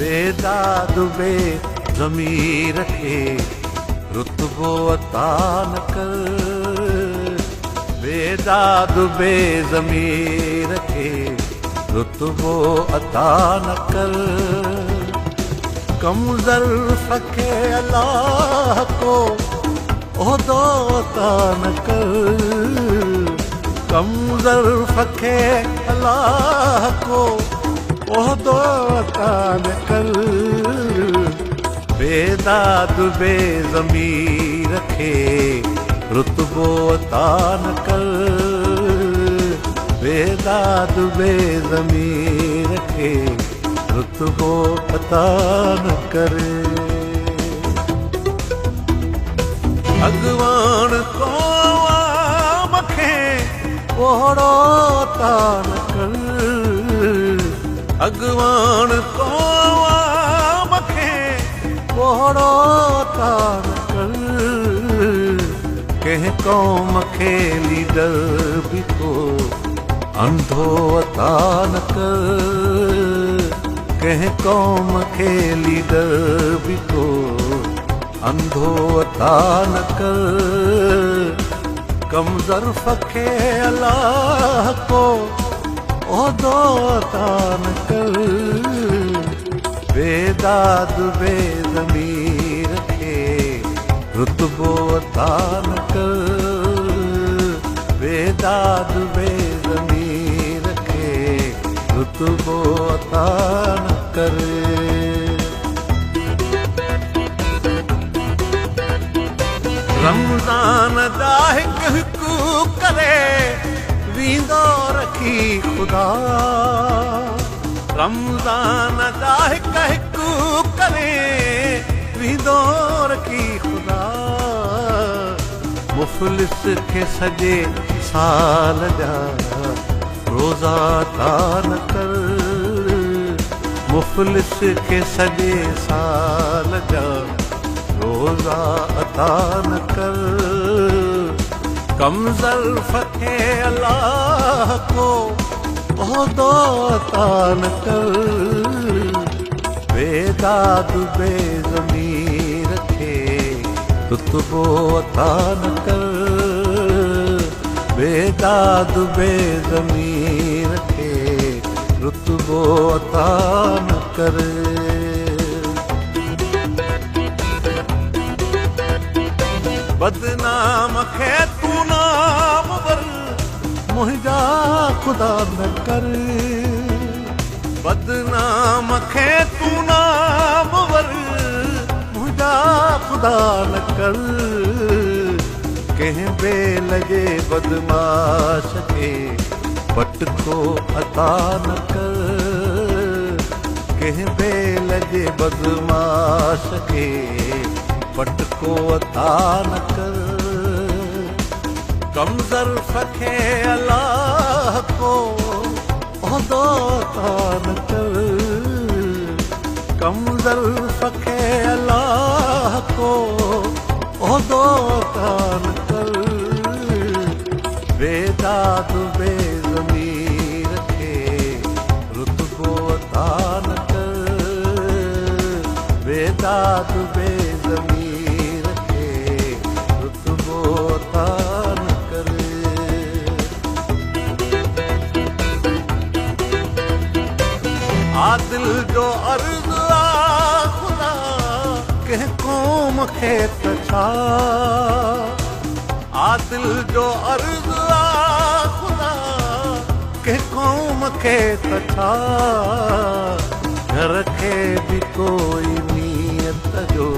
बेदाद बे ज़मीर खे रुतबो अता न कर बेदाद बे ज़मीर खे रुतबो अता न कर कम ज़र्फ़ खे अल्लाह को ओहदो अता न कर कम ज़र्फ़ खे अल्लाह को ओहदो अता न कर बेदाद बे ज़मीर खे रुतबो अता न कर बेदाद बे ज़मीर खे रुतबो अता न कर अॻवान क़ौम खे ओहड़ो अता न कर अॻवान क़ौम खे ओहड़ो अता न कर कंहिं क़ौम खे लीडर बि को अंधो अता न कर कंहिं क़ौम खे लीडर बि को अंधो अता न कर कम ज़र्फ़ खे अल्लाह को ओहदो अता न कर बेदाद बे ज़मीर खे रुतबो अता न कर बेदाद बे ज़मीर खे रुतबो अता न कर रमज़ान जा हिकु हिकु करे वींदो रखी ख़ुदा रमज़ान जा हिकु हिकु करे वींदो रखी ख़ुदा मुफ़लिस खे सॼे साल जा रोज़ा अता न कर मुफ़लिस खे सॼे साल जा रोज़ा अता न कर कम ज़र्फ़ खे अल्लाह को ओहदो अता न कर बेदाद बे ज़मीर खे रुतबो अता न कर बेदाद बे ज़मीर खे रुतबो अता न कर बदनाम खे तू नाम वर मुंहिंजा ख़ुदा न कर बदनाम खे तू नाम वर मुंहिंजा ख़ुदा न कर कंहिं बेल जे बदमाश खे पटको अता न कर कंहिं बेल जे बदमाश खे पटको अता न कर कम ज़र्फ़ खे अल्लाह को ओहदो अता न कर कम ज़र्फ़ खे अल्लाह को ओहदो अता न कर बेदाद बे ज़मीर खे रुतबो अता न कर बेदाद बे ज़मीर खे रुतबो अता न कर आदिल जो अर्ज़ आ ख़ुदा कंहिं क़ौम खे त छा आदिल जो अर्ज़ आ ख़ुदा कंहिं क़ौम खे त छा घर खे बि कोई नीयत जो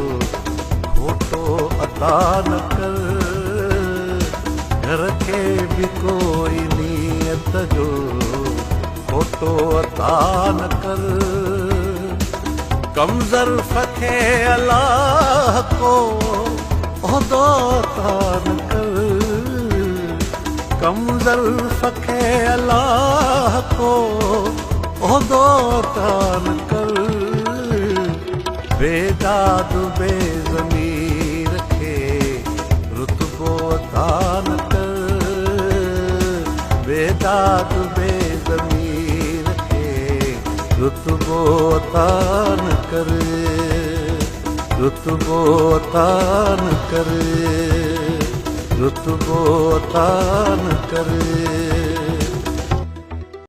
खोटो अता न कर घर खे बि कोई नीयत जो खोटो अता न कर कम ज़र्फ़ खे अल्लाह को ओहदो अता न कर कम ज़र्फ़ खे अल्लाह को ओहदो अता न कर बेदाद बे ज़मीर खे रुतबो अता न कर बेदाद बे ज़मीर खे रुतबो अता न रुतबो अता न करे, रुतबो अता न करे।